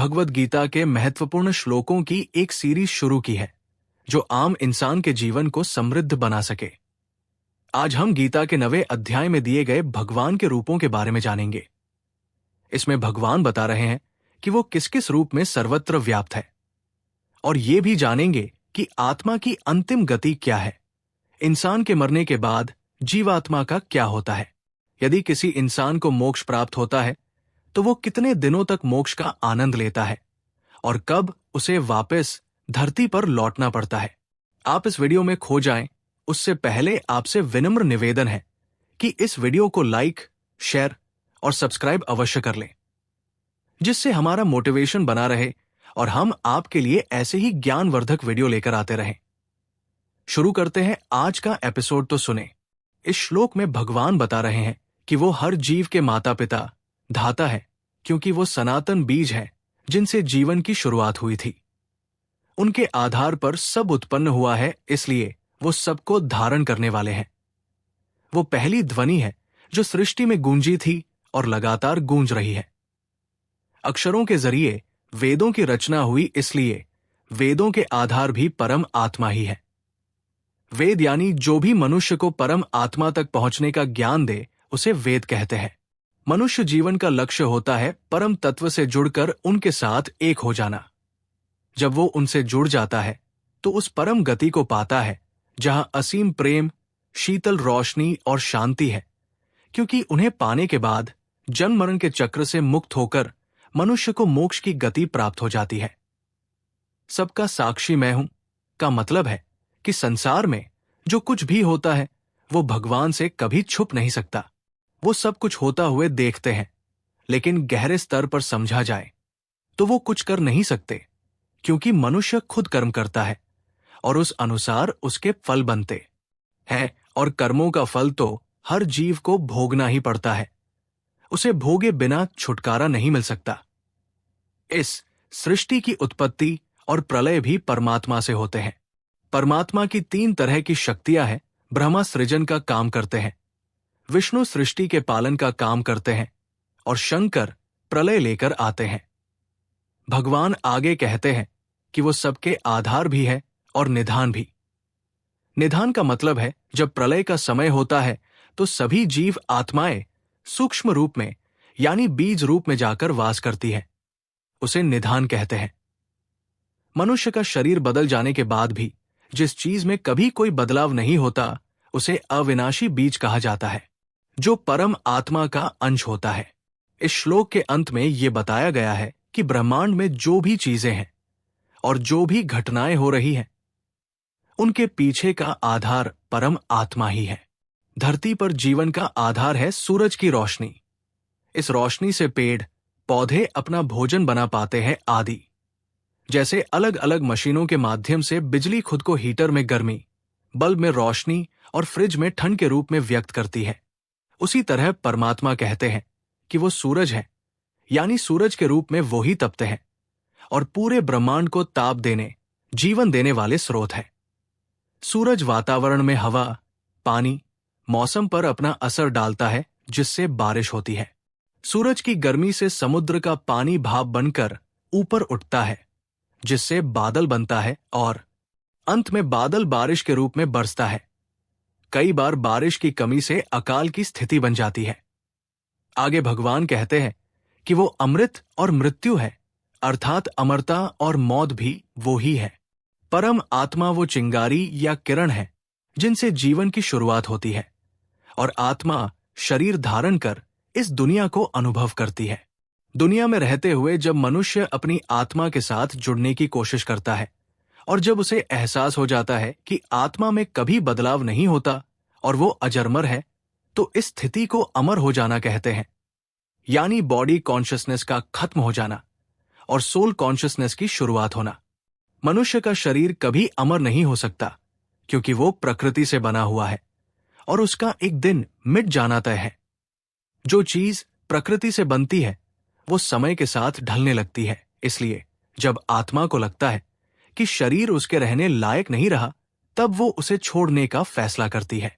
भगवद गीता के महत्वपूर्ण श्लोकों की एक सीरीज शुरू की है जो आम इंसान के जीवन को समृद्ध बना सके। आज हम गीता के 9वें अध्याय में दिए गए भगवान के रूपों के बारे में जानेंगे। इसमें भगवान बता रहे हैं कि वो किस किस रूप में सर्वत्र व्याप्त है, और ये भी जानेंगे कि आत्मा की अंतिम गति क्या है, इंसान के मरने के बाद जीवात्मा का क्या होता है, यदि किसी इंसान को मोक्ष प्राप्त होता है तो वो कितने दिनों तक मोक्ष का आनंद लेता है और कब उसे वापस धरती पर लौटना पड़ता है। आप इस वीडियो में खो जाएं, उससे पहले आपसे विनम्र निवेदन है कि इस वीडियो को लाइक, शेयर और सब्सक्राइब अवश्य कर लें, जिससे हमारा मोटिवेशन बना रहे और हम आपके लिए ऐसे ही ज्ञानवर्धक वीडियो लेकर आते रहें। शुरू करते हैं आज का एपिसोड। तो सुने। इस श्लोक में भगवान बता रहे हैं कि वो हर जीव के माता पिता धाता है, क्योंकि वो सनातन बीज है जिनसे जीवन की शुरुआत हुई थी। उनके आधार पर सब उत्पन्न हुआ है, इसलिए वो सबको धारण करने वाले हैं। वो पहली ध्वनि है जो सृष्टि में गूंजी थी और लगातार गूंज रही है। अक्षरों के जरिए वेदों की रचना हुई, इसलिए वेदों के आधार भी परम आत्मा ही है। वेद यानी जो भी मनुष्य को परम आत्मा तक पहुंचने का ज्ञान दे, उसे वेद कहते हैं। मनुष्य जीवन का लक्ष्य होता है परम तत्व से जुड़कर उनके साथ एक हो जाना। जब वो उनसे जुड़ जाता है तो उस परम गति को पाता है जहां असीम प्रेम, शीतल रोशनी और शांति है, क्योंकि उन्हें पाने के बाद जन्म मरण के चक्र से मुक्त होकर मनुष्य को मोक्ष की गति प्राप्त हो जाती है। सबका साक्षी मैं हूं का मतलब है कि संसार में जो कुछ भी होता है वो भगवान से कभी छुप नहीं सकता। वो सब कुछ होता हुए देखते हैं, लेकिन गहरे स्तर पर समझा जाए तो वो कुछ कर नहीं सकते, क्योंकि मनुष्य खुद कर्म करता है और उस अनुसार उसके फल बनते हैं, और कर्मों का फल तो हर जीव को भोगना ही पड़ता है। उसे भोगे बिना छुटकारा नहीं मिल सकता। इस सृष्टि की उत्पत्ति और प्रलय भी परमात्मा से होते हैं। परमात्मा की 3 तरह की शक्तियां हैं। ब्रह्मा सृजन का काम करते हैं, विष्णु सृष्टि के पालन का काम करते हैं और शंकर प्रलय लेकर आते हैं। भगवान आगे कहते हैं कि वो सबके आधार भी है और निधान भी। निधान का मतलब है जब प्रलय का समय होता है तो सभी जीव आत्माएं सूक्ष्म रूप में यानी बीज रूप में जाकर वास करती है, उसे निधान कहते हैं। मनुष्य का शरीर बदल जाने के बाद भी जिस चीज में कभी कोई बदलाव नहीं होता, उसे अविनाशी बीज कहा जाता है, जो परम आत्मा का अंश होता है। इस श्लोक के अंत में यह बताया गया है कि ब्रह्मांड में जो भी चीजें हैं और जो भी घटनाएं हो रही हैं, उनके पीछे का आधार परम आत्मा ही है। धरती पर जीवन का आधार है सूरज की रोशनी। इस रोशनी से पेड़ पौधे अपना भोजन बना पाते हैं आदि। जैसे अलग अलग मशीनों के माध्यम से बिजली खुद को हीटर में गर्मी, बल्ब में रोशनी और फ्रिज में ठंड के रूप में व्यक्त करती है, उसी तरह परमात्मा कहते हैं कि वो सूरज है, यानी सूरज के रूप में वो ही तपते हैं और पूरे ब्रह्मांड को ताप देने, जीवन देने वाले स्रोत है। सूरज वातावरण में हवा, पानी, मौसम पर अपना असर डालता है, जिससे बारिश होती है। सूरज की गर्मी से समुद्र का पानी भाप बनकर ऊपर उठता है, जिससे बादल बनता है और अंत में बादल बारिश के रूप में बरसता है। कई बार बारिश की कमी से अकाल की स्थिति बन जाती है। आगे भगवान कहते हैं कि वो अमृत और मृत्यु है, अर्थात अमरता और मौत भी वो ही है। परम आत्मा वो चिंगारी या किरण है जिनसे जीवन की शुरुआत होती है, और आत्मा शरीर धारण कर इस दुनिया को अनुभव करती है। दुनिया में रहते हुए जब मनुष्य अपनी आत्मा के साथ जुड़ने की कोशिश करता है और जब उसे एहसास हो जाता है कि आत्मा में कभी बदलाव नहीं होता और वो अजरमर है, तो इस स्थिति को अमर हो जाना कहते हैं, यानी बॉडी कॉन्शियसनेस का खत्म हो जाना और सोल कॉन्शियसनेस की शुरुआत होना। मनुष्य का शरीर कभी अमर नहीं हो सकता, क्योंकि वो प्रकृति से बना हुआ है और उसका एक दिन मिट जाना तय है। जो चीज प्रकृति से बनती है वो समय के साथ ढलने लगती है, इसलिए जब आत्मा को लगता है कि शरीर उसके रहने लायक नहीं रहा, तब वो उसे छोड़ने का फैसला करती है।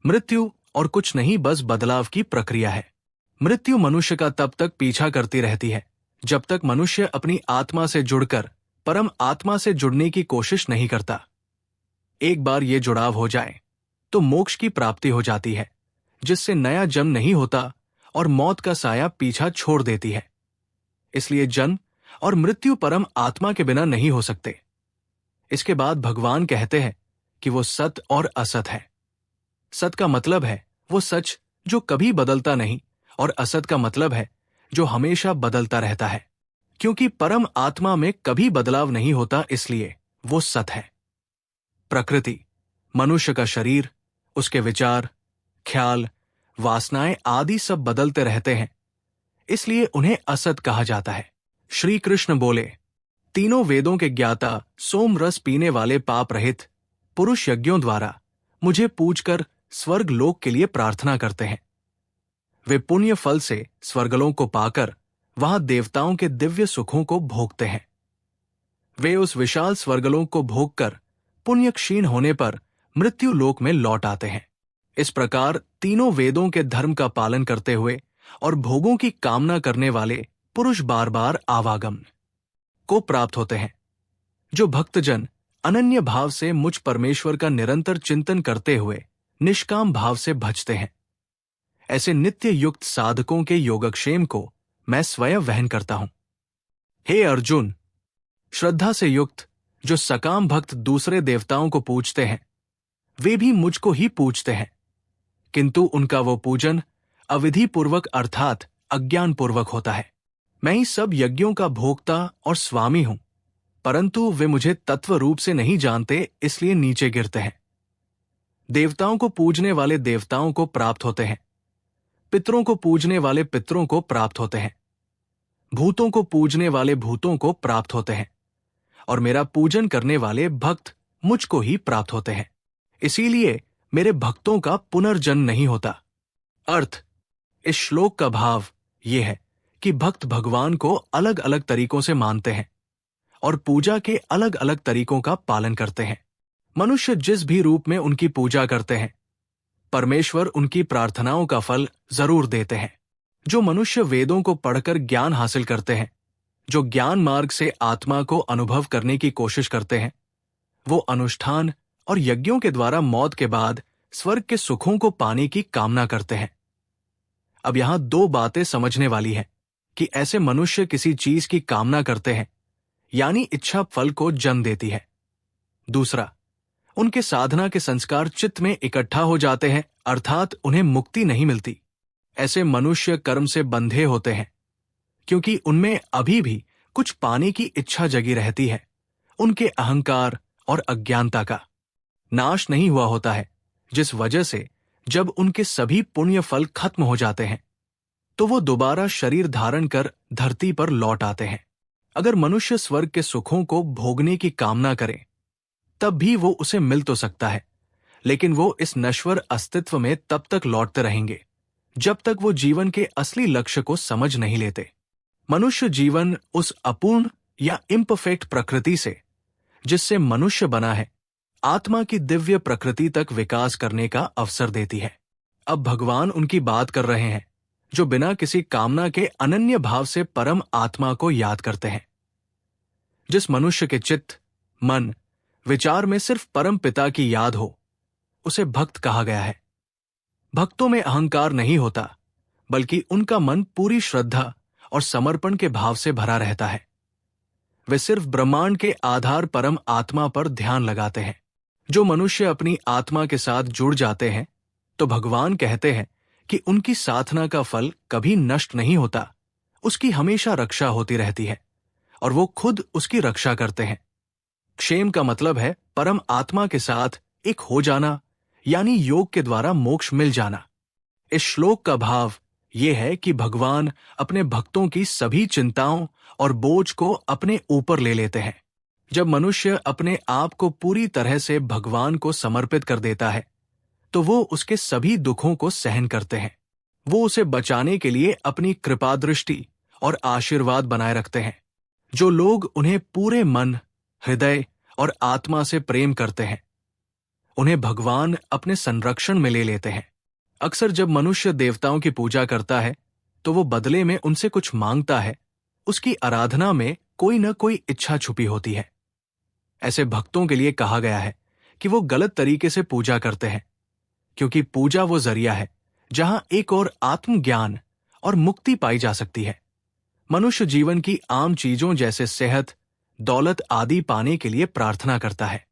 मृत्यु और कुछ नहीं, बस बदलाव की प्रक्रिया है। मृत्यु मनुष्य का तब तक पीछा करती रहती है जब तक मनुष्य अपनी आत्मा से जुड़कर परम आत्मा से जुड़ने की कोशिश नहीं करता। एक बार ये जुड़ाव हो जाए तो मोक्ष की प्राप्ति हो जाती है, जिससे नया जन्म नहीं होता और मौत का साया पीछा छोड़ देती है। इसलिए जन्म और मृत्यु परम आत्मा के बिना नहीं हो सकते। इसके बाद भगवान कहते हैं कि वो सत और असत है। सत का मतलब है वो सच जो कभी बदलता नहीं, और असत का मतलब है जो हमेशा बदलता रहता है। क्योंकि परम आत्मा में कभी बदलाव नहीं होता, इसलिए वो सत है। प्रकृति, मनुष्य का शरीर, उसके विचार, ख्याल, वासनाएं आदि सब बदलते रहते हैं, इसलिए उन्हें असत कहा जाता है। श्री कृष्ण बोले, तीनों वेदों के ज्ञाता सोम रस पीने वाले पाप रहित पुरुष यज्ञों द्वारा मुझे पूजकर स्वर्ग लोक के लिए प्रार्थना करते हैं। वे पुण्य फल से स्वर्गलोक को पाकर वहां देवताओं के दिव्य सुखों को भोगते हैं। वे उस विशाल स्वर्गलोक को भोगकर पुण्य क्षीण होने पर मृत्यु लोक में लौट आते हैं। इस प्रकार तीनों वेदों के धर्म का पालन करते हुए और भोगों की कामना करने वाले पुरुष बार बार आवागम को प्राप्त होते हैं। जो भक्तजन अनन्य भाव से मुझ परमेश्वर का निरंतर चिंतन करते हुए निष्काम भाव से भजते हैं, ऐसे नित्य युक्त साधकों के योगक्षेम को मैं स्वयं वहन करता हूं। हे अर्जुन, श्रद्धा से युक्त जो सकाम भक्त दूसरे देवताओं को पूजते हैं, वे भी मुझको ही पूजते हैं, किंतु उनका वो पूजन अविधि पूर्वक अर्थात अज्ञान पूर्वक होता है। मैं ही सब यज्ञों का भोक्ता और स्वामी हूं, परंतु वे मुझे तत्व रूप से नहीं जानते, इसलिए नीचे गिरते हैं। देवताओं को पूजने वाले देवताओं को प्राप्त होते हैं, पितरों को पूजने वाले पितरों को प्राप्त होते हैं, भूतों को पूजने वाले भूतों को प्राप्त होते हैं, और मेरा पूजन करने वाले भक्त मुझको ही प्राप्त होते हैं। इसीलिए मेरे भक्तों का पुनर्जन्म नहीं होता। अर्थ, इस श्लोक का भाव यह है कि भक्त भगवान को अलग अलग तरीकों से मानते हैं और पूजा के अलग अलग तरीकों का पालन करते हैं। मनुष्य जिस भी रूप में उनकी पूजा करते हैं, परमेश्वर उनकी प्रार्थनाओं का फल जरूर देते हैं। जो मनुष्य वेदों को पढ़कर ज्ञान हासिल करते हैं, जो ज्ञान मार्ग से आत्मा को अनुभव करने की कोशिश करते हैं, वो अनुष्ठान और यज्ञों के द्वारा मौत के बाद स्वर्ग के सुखों को पाने की कामना करते हैं। अब यहां दो बातें समझने वाली है कि ऐसे मनुष्य किसी चीज की कामना करते हैं, यानी इच्छा फल को जन्म देती है। दूसरा, उनके साधना के संस्कार चित्त में इकट्ठा हो जाते हैं, अर्थात उन्हें मुक्ति नहीं मिलती। ऐसे मनुष्य कर्म से बंधे होते हैं, क्योंकि उनमें अभी भी कुछ पाने की इच्छा जगी रहती है। उनके अहंकार और अज्ञानता का नाश नहीं हुआ होता है, जिस वजह से जब उनके सभी पुण्य फल खत्म हो जाते हैं तो वो दोबारा शरीर धारण कर धरती पर लौट आते हैं। अगर मनुष्य स्वर्ग के सुखों को भोगने की कामना करे तब भी वो उसे मिल तो सकता है, लेकिन वो इस नश्वर अस्तित्व में तब तक लौटते रहेंगे जब तक वो जीवन के असली लक्ष्य को समझ नहीं लेते। मनुष्य जीवन उस अपूर्ण या इम्परफेक्ट प्रकृति से, जिससे मनुष्य बना है, आत्मा की दिव्य प्रकृति तक विकास करने का अवसर देती है। अब भगवान उनकी बात कर रहे हैं जो बिना किसी कामना के अनन्य भाव से परम आत्मा को याद करते हैं। जिस मनुष्य के चित्त, मन, विचार में सिर्फ परम पिता की याद हो, उसे भक्त कहा गया है। भक्तों में अहंकार नहीं होता, बल्कि उनका मन पूरी श्रद्धा और समर्पण के भाव से भरा रहता है। वे सिर्फ ब्रह्मांड के आधार परम आत्मा पर ध्यान लगाते हैं। जो मनुष्य अपनी आत्मा के साथ जुड़ जाते हैं, तो भगवान कहते हैं कि उनकी साधना का फल कभी नष्ट नहीं होता, उसकी हमेशा रक्षा होती रहती है और वो खुद उसकी रक्षा करते हैं। क्षेम का मतलब है परम आत्मा के साथ एक हो जाना, यानी योग के द्वारा मोक्ष मिल जाना। इस श्लोक का भाव यह है कि भगवान अपने भक्तों की सभी चिंताओं और बोझ को अपने ऊपर ले लेते हैं। जब मनुष्य अपने आप को पूरी तरह से भगवान को समर्पित कर देता है, तो वो उसके सभी दुखों को सहन करते हैं। वो उसे बचाने के लिए अपनी कृपा दृष्टि और आशीर्वाद बनाए रखते हैं। जो लोग उन्हें पूरे मन, हृदय और आत्मा से प्रेम करते हैं, उन्हें भगवान अपने संरक्षण में ले लेते हैं। अक्सर जब मनुष्य देवताओं की पूजा करता है, तो वो बदले में उनसे कुछ मांगता है उसकी आराधना में कोई न कोई इच्छा छुपी होती है। ऐसे भक्तों के लिए कहा गया है कि वो गलत तरीके से पूजा करते हैं, क्योंकि पूजा वो जरिया है जहां एक और आत्मज्ञान और मुक्ति पाई जा सकती है। मनुष्य जीवन की आम चीजों जैसे सेहत, दौलत आदि पाने के लिए प्रार्थना करता है।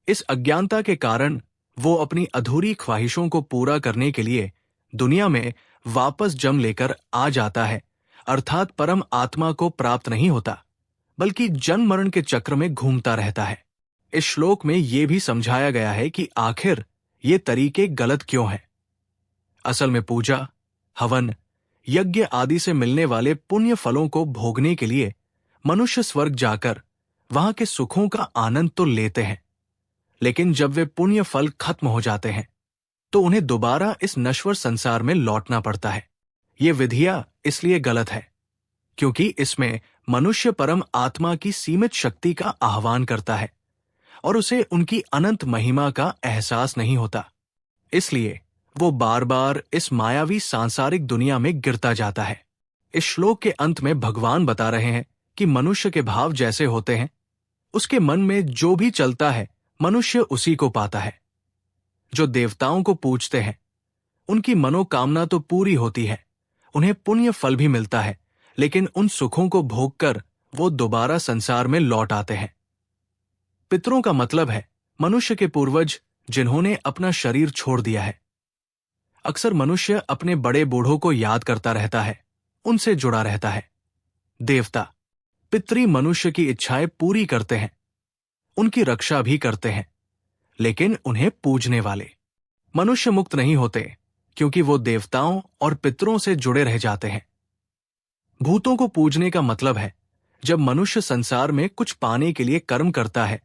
इस अज्ञानता के कारण वो अपनी अधूरी ख्वाहिशों को पूरा करने के लिए दुनिया में वापस जन्म लेकर आ जाता है, अर्थात परम आत्मा को प्राप्त नहीं होता, बल्कि जन्म मरण के चक्र में घूमता रहता है। इस श्लोक में यह भी समझाया गया है कि आखिर ये तरीके गलत क्यों हैं। असल में पूजा, हवन, यज्ञ आदि से मिलने वाले पुण्य फलों को भोगने के लिए मनुष्य स्वर्ग जाकर वहां के सुखों का आनंद तो लेते हैं, लेकिन जब वे पुण्य फल खत्म हो जाते हैं तो उन्हें दोबारा इस नश्वर संसार में लौटना पड़ता है। ये विधिया इसलिए गलत है क्योंकि इसमें मनुष्य परम आत्मा की सीमित शक्ति का आह्वान करता है और उसे उनकी अनंत महिमा का एहसास नहीं होता। इसलिए वो बार बार इस मायावी सांसारिक दुनिया में गिरता जाता है। इस श्लोक के अंत में भगवान बता रहे हैं कि मनुष्य के भाव जैसे होते हैं, उसके मन में जो भी चलता है मनुष्य उसी को पाता है। जो देवताओं को पूजते हैं उनकी मनोकामना तो पूरी होती है, उन्हें पुण्य फल भी मिलता है, लेकिन उन सुखों को भोगकर वो दोबारा संसार में लौट आते हैं। पितरों का मतलब है मनुष्य के पूर्वज जिन्होंने अपना शरीर छोड़ दिया है। अक्सर मनुष्य अपने बड़े बूढ़ों को याद करता रहता है, उनसे जुड़ा रहता है। देवता, पितरी मनुष्य की इच्छाएं पूरी करते हैं, उनकी रक्षा भी करते हैं, लेकिन उन्हें पूजने वाले मनुष्य मुक्त नहीं होते क्योंकि वो देवताओं और पितरों से जुड़े रह जाते हैं। भूतों को पूजने का मतलब है जब मनुष्य संसार में कुछ पाने के लिए कर्म करता है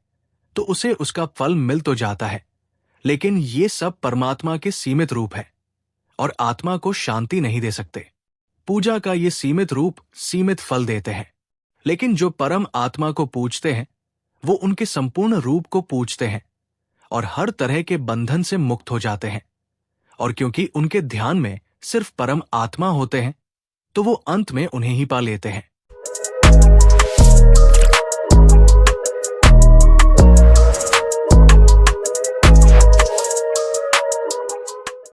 तो उसे उसका फल मिल तो जाता है, लेकिन ये सब परमात्मा के सीमित रूप है और आत्मा को शांति नहीं दे सकते। पूजा का ये सीमित रूप सीमित फल देते हैं, लेकिन जो परम आत्मा को पूजते हैं वो उनके संपूर्ण रूप को पूजते हैं और हर तरह के बंधन से मुक्त हो जाते हैं। और क्योंकि उनके ध्यान में सिर्फ परम आत्मा होते हैं तो वो अंत में उन्हें ही पा लेते हैं।